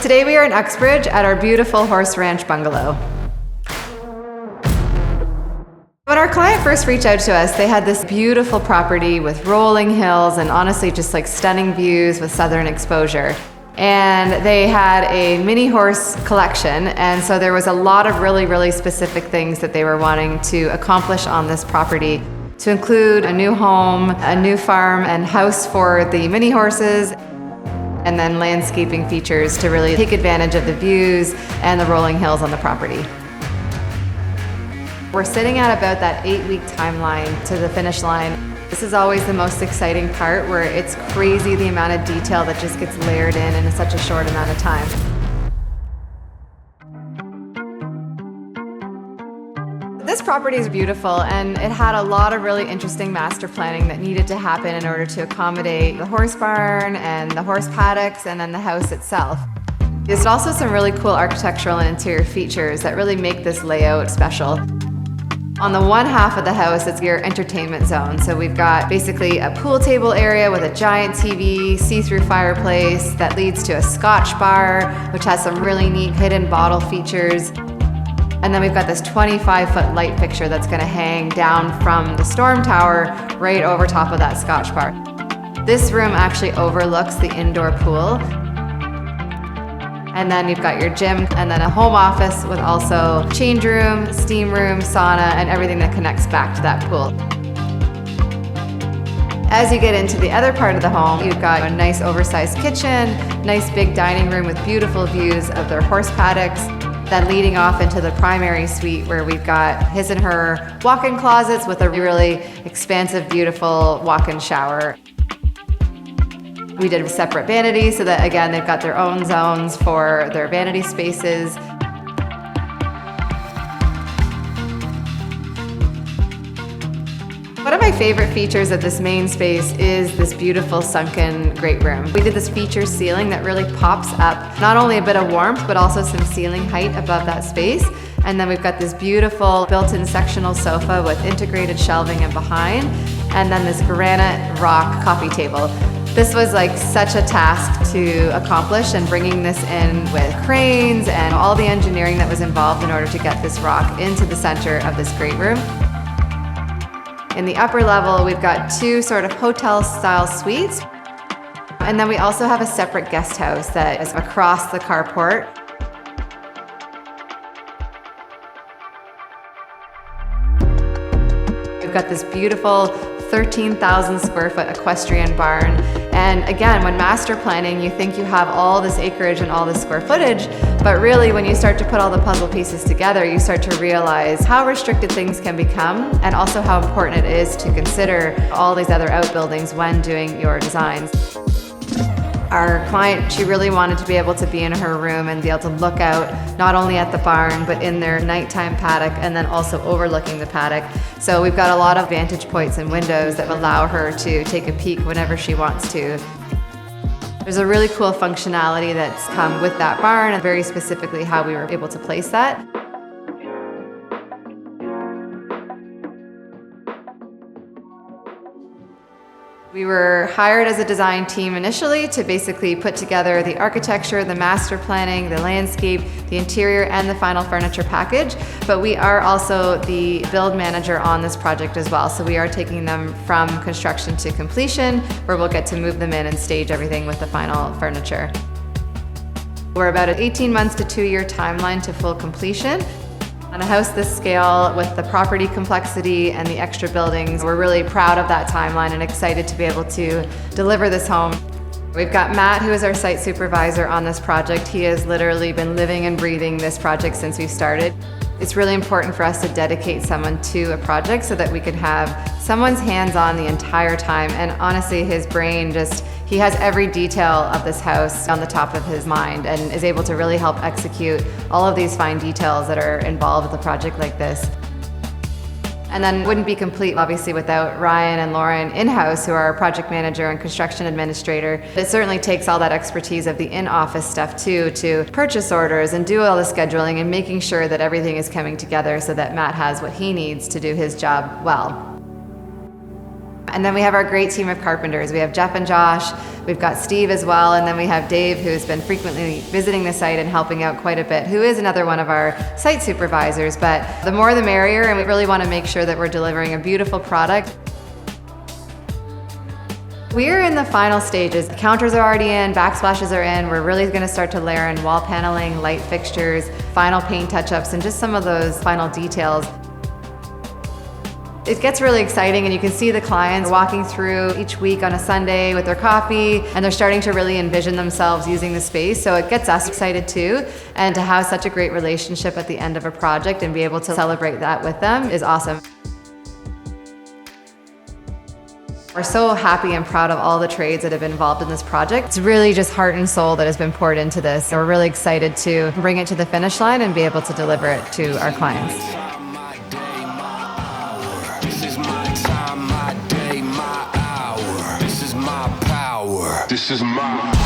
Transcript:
Today we are in Uxbridge at our beautiful horse ranch bungalow. When our client first reached out to us, they had this beautiful property with rolling hills and honestly just like stunning views with southern exposure. And they had a mini horse collection, and so there was a lot of really specific things that they were wanting to accomplish on this property, to include a new home, a new farm and house for the mini horses, and then landscaping features to really take advantage of the views and the rolling hills on the property. We're sitting at about that 8-week timeline to the finish line. This is always the most exciting part, where it's crazy the amount of detail that just gets layered in such a short amount of time. This property is beautiful, and it had a lot of really interesting master planning that needed to happen in order to accommodate the horse barn and the horse paddocks and then the house itself. There's also some really cool architectural and interior features that really make this layout special. On the one half of the house, it's your entertainment zone. So we've got basically a pool table area with a giant TV, see-through fireplace that leads to a Scotch bar, which has some really neat hidden bottle features. And then we've got this 25-foot light fixture that's gonna hang down from the storm tower right over top of that Scotch bar. This room actually overlooks the indoor pool. And then you've got your gym and then a home office with also change room, steam room, sauna, and everything that connects back to that pool. As you get into the other part of the home, you've got a nice oversized kitchen, nice big dining room with beautiful views of their horse paddocks, then leading off into the primary suite where we've got his and her walk-in closets with a really expansive, beautiful walk-in shower. We did separate vanities so that, again, they've got their own zones for their vanity spaces. One of my favorite features of this main space is this beautiful sunken great room. We did this feature ceiling that really pops up not only a bit of warmth, but also some ceiling height above that space. And then we've got this beautiful built-in sectional sofa with integrated shelving in behind, and then this granite rock coffee table. This was like such a task to accomplish, and bringing this in with cranes and all the engineering that was involved in order to get this rock into the center of this great room. In the upper level, we've got two sort of hotel-style suites. And then we also have a separate guest house that is across the carport. We've got this beautiful 13,000 square foot equestrian barn. And again, when master planning, you think you have all this acreage and all this square footage, but really when you start to put all the puzzle pieces together, you start to realize how restricted things can become, and also how important it is to consider all these other outbuildings when doing your designs. Our client, she really wanted to be able to be in her room and be able to look out not only at the barn, but in their nighttime paddock, and then also overlooking the paddock. So we've got a lot of vantage points and windows that allow her to take a peek whenever she wants to. There's a really cool functionality that's come with that barn, and very specifically how we were able to place that. We were hired as a design team initially to basically put together the architecture, the master planning, the landscape, the interior, and the final furniture package. But we are also the build manager on this project as well. So we are taking them from construction to completion, where we'll get to move them in and stage everything with the final furniture. We're about an 18 months to 2-year timeline to full completion. On a house this scale, with the property complexity and the extra buildings, we're really proud of that timeline and excited to be able to deliver this home. We've got Matt, who is our site supervisor on this project. He has literally been living and breathing this project since we started. It's really important for us to dedicate someone to a project so that we can have someone's hands on the entire time. And honestly, his brain he has every detail of this house on the top of his mind, and is able to really help execute all of these fine details that are involved with a project like this. And then wouldn't be complete, obviously, without Ryan and Lauren in-house, who are our project manager and construction administrator. It certainly takes all that expertise of the in-office stuff too, to purchase orders and do all the scheduling and making sure that everything is coming together so that Matt has what he needs to do his job well. And then we have our great team of carpenters. We have Jeff and Josh, we've got Steve as well, and then we have Dave, who's been frequently visiting the site and helping out quite a bit, who is another one of our site supervisors. But the more the merrier, and we really want to make sure that we're delivering a beautiful product. We're in the final stages. The counters are already in, backsplashes are in. We're really going to start to layer in wall paneling, light fixtures, final paint touch-ups, and just some of those final details. It gets really exciting, and you can see the clients walking through each week on a Sunday with their coffee, and they're starting to really envision themselves using the space. So it gets us excited too, and to have such a great relationship at the end of a project and be able to celebrate that with them is awesome. We're so happy and proud of all the trades that have been involved in this project. It's really just heart and soul that has been poured into this. So we're really excited to bring it to the finish line and be able to deliver it to our clients. This is my time, my day, my hour. This is my power. This is my